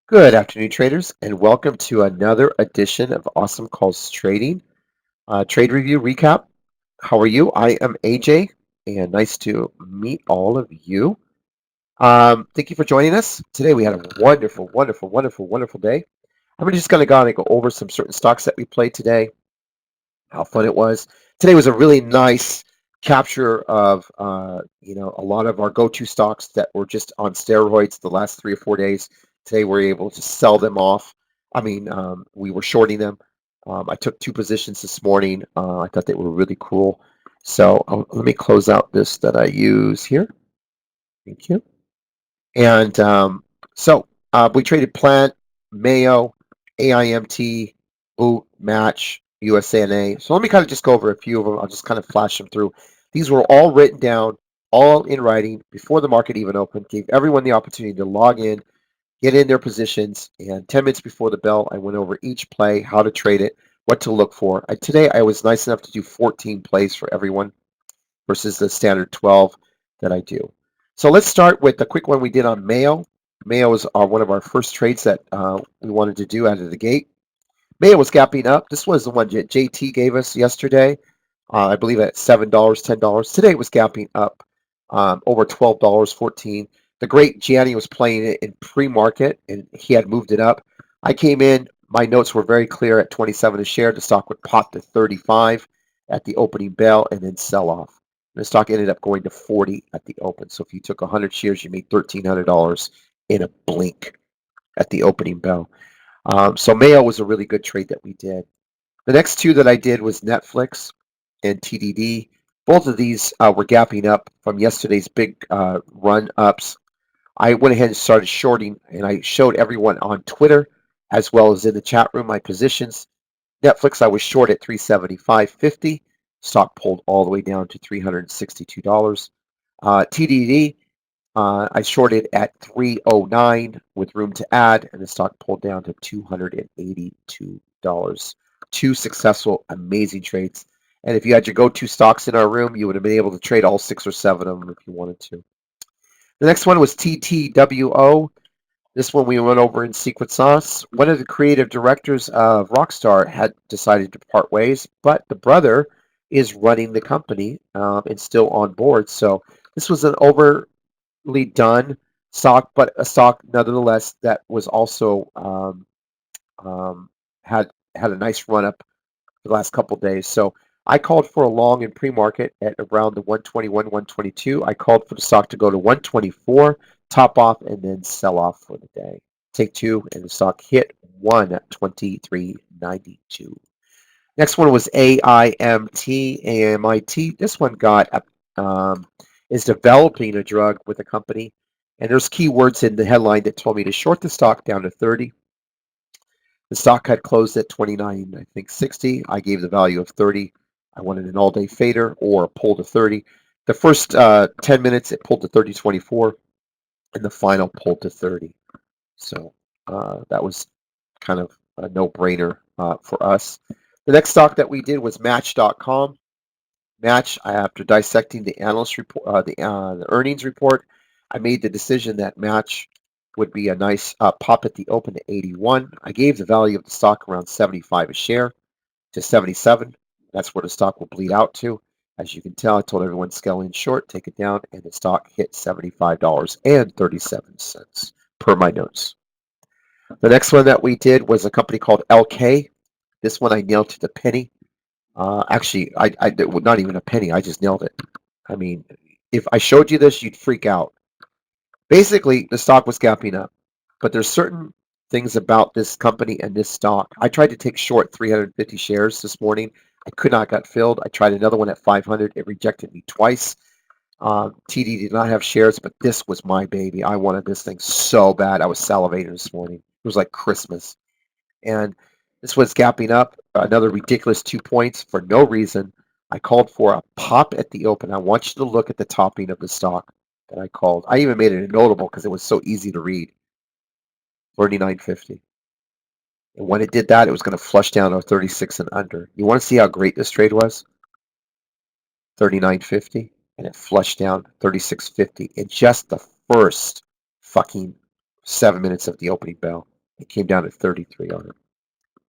Good afternoon, traders, and welcome to another edition of Awesome Calls Trading Trade Review Recap. How are you? I am AJ, and nice to meet all of you. Thank you for joining us. Today we had a wonderful day. I'm just going to go over some certain stocks that we played today, how fun it was. Today was a really nice capture of a lot of our go-to stocks that were just on steroids the last 3 or 4 days. Today we're able to sell them off. We were shorting them. I took 2 positions this morning. I thought they were really cool. So let me close out this that I use here. Thank you. And we traded Plant, Mayo, AIMT, Boot, Match, USANA. So let me kind of just go over a few of them. I'll just kind of flash them through. These were all written down, all in writing before the market even opened. Gave everyone the opportunity to log in, get in their positions, and 10 minutes before the bell, I went over each play, how to trade it, what to look for. Today I was nice enough to do 14 plays for everyone versus the standard 12 that I do. So let's start with the quick one we did on Mayo. Mayo was one of our first trades that we wanted to do out of the gate. Mayo was gapping up. This was the one that JT gave us yesterday, I believe at $7, $10. Today it was gapping up over $12, $14. The great Gianni was playing it in pre-market, and he had moved it up. I came in. My notes were very clear at 27 a share. The stock would pop to 35 at the opening bell and then sell off. The stock ended up going to 40 at the open. So if you took 100 shares, you made $1,300 in a blink at the opening bell. So Mayo was a really good trade that we did. The next two that I did was Netflix and TDD. Both of these were gapping up from yesterday's big run ups. I went ahead and started shorting, and I showed everyone on Twitter as well as in the chat room my positions. Netflix, I was short at $375.50. Stock pulled all the way down to $362. TDD, I shorted at $309 with room to add, and the stock pulled down to $282. Two successful, amazing trades. And if you had your go-to stocks in our room, you would have been able to trade all 6 or 7 of them if you wanted to. The next one was TTWO. This one we went over in Secret Sauce. One of the creative directors of Rockstar had decided to part ways, but the brother is running the company and still on board. So this was an overly done stock, but a stock nonetheless that was also had a nice run up the last couple of days. So I called for a long in pre-market at around the 121, 122. I called for the stock to go to 124, top off, and then sell off for the day. Take two, and the stock hit 123.92. Next one was AIMT. AMIT. This one is developing a drug with a company, and there's keywords in the headline that told me to short the stock down to 30. The stock had closed at 29, I think 60. I gave the value of 30. I wanted an all-day fader or a pull to 30. The first 10 minutes, it pulled to 30.24, and the final pulled to 30. So that was kind of a no-brainer for us. The next stock that we did was Match.com. Match, after dissecting the analyst report, the earnings report, I made the decision that Match would be a nice pop at the open to 81. I gave the value of the stock around 75 a share to 77. That's where the stock will bleed out to. As you can tell, I told everyone scale in short, take it down, and the stock hit $75.37 per my notes. The next one that we did was a company called LK. This one I nailed to the penny. Actually, I not even a penny. I just nailed it. I mean, if I showed you this, you'd freak out. Basically, the stock was gapping up, but there's certain things about this company and this stock. I tried to take short 350 shares this morning. I could not get filled. I tried another one at 500. It rejected me twice. TD did not have shares, but this was my baby. I wanted this thing so bad. I was salivating this morning. It was like Christmas. And this was gapping up. Another ridiculous 2 points for no reason. I called for a pop at the open. I want you to look at the topping of the stock that I called. I even made it notable because it was so easy to read. 39.50. And when it did that, it was going to flush down to 36 and under. You want to see how great this trade was? 39.50, and it flushed down 36.50 in just the first fucking 7 minutes of the opening bell. It came down at 33 on it.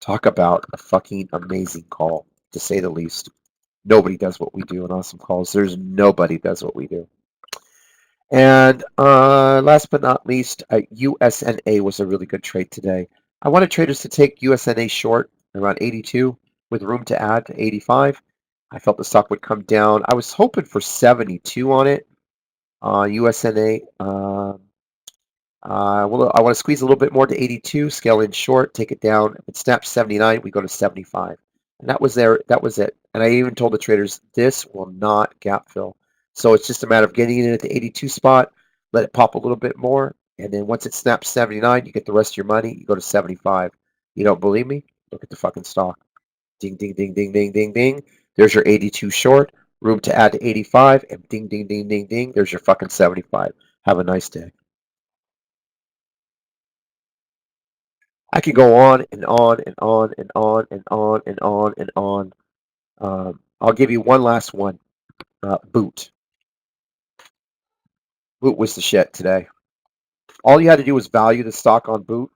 Talk about a fucking amazing call, to say the least. Nobody does what we do in Awesome Calls. There's nobody does what we do. And last but not least, USNA was a really good trade today. I wanted traders to take USNA short around 82 with room to add to 85. I felt the stock would come down. I was hoping for 72 on it. USNA. Well, I want to squeeze a little bit more to 82, scale in short, take it down. If it snaps 79, we go to 75. And that was there. That was it. And I even told the traders this will not gap fill. So it's just a matter of getting in at the 82 spot, let it pop a little bit more, and then once it snaps 79, you get the rest of your money. You go to 75. You don't believe me? Look at the fucking stock. Ding, ding, ding, ding, ding, ding, ding. There's your 82 short. Room to add to 85, and ding, ding, ding, ding, ding. There's your fucking 75. Have a nice day. I could go on and on and on and on and on and on and on. I'll give you one last one. Boot. Boot was the shit today. All you had to do was value the stock on Boot.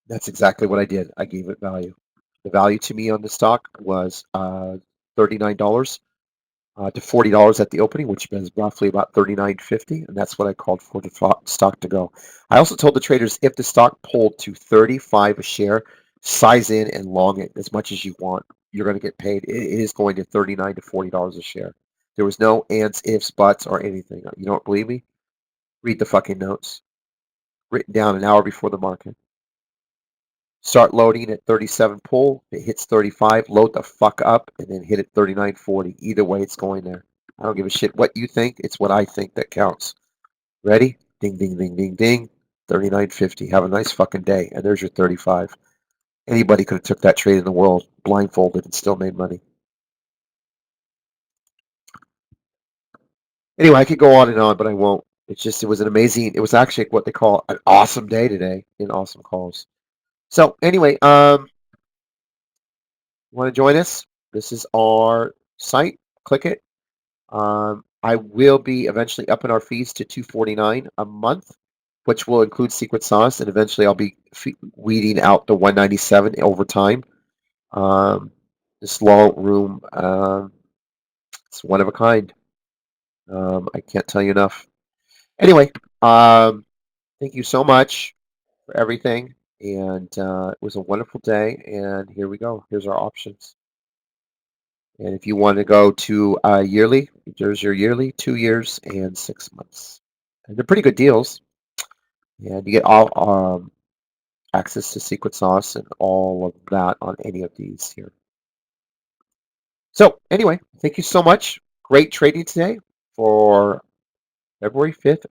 That's exactly what I did. I gave it value. The value to me on the stock was $39 to $40 at the opening, which is roughly about $39.50, and that's what I called for the stock to go. I also told the traders if the stock pulled to 35 a share, size in and long it as much as you want. You're going to get paid. It is going to $39 to $40 a share. There was no ands, ifs, buts, or anything. You don't believe me? Read the fucking notes. Written down an hour before the market. Start loading at 37 pull. If it hits 35, load the fuck up and then hit it 39.40. Either way, it's going there. I don't give a shit what you think. It's what I think that counts. Ready? Ding, ding, ding, ding, ding. 39.50. Have a nice fucking day. And there's your 35. Anybody could have took that trade in the world blindfolded and still made money. Anyway, I could go on and on, but I won't. It was an amazing, it was actually what they call an awesome day today in Awesome Calls. So anyway, want to join us? This is our site. Click it. I will be eventually upping our fees to $249 a month, which will include secret sauce, and eventually I'll be weeding out the $197 over time. This law room, it's one of a kind. I can't tell you enough. Anyway, thank you so much for everything, and it was a wonderful day. And here we go. Here's our options. And if you want to go to yearly, there's your yearly, 2 years and 6 months. And they're pretty good deals. And you get all access to secret sauce and all of that on any of these here. So anyway, thank you so much. Great trading today for February 5th,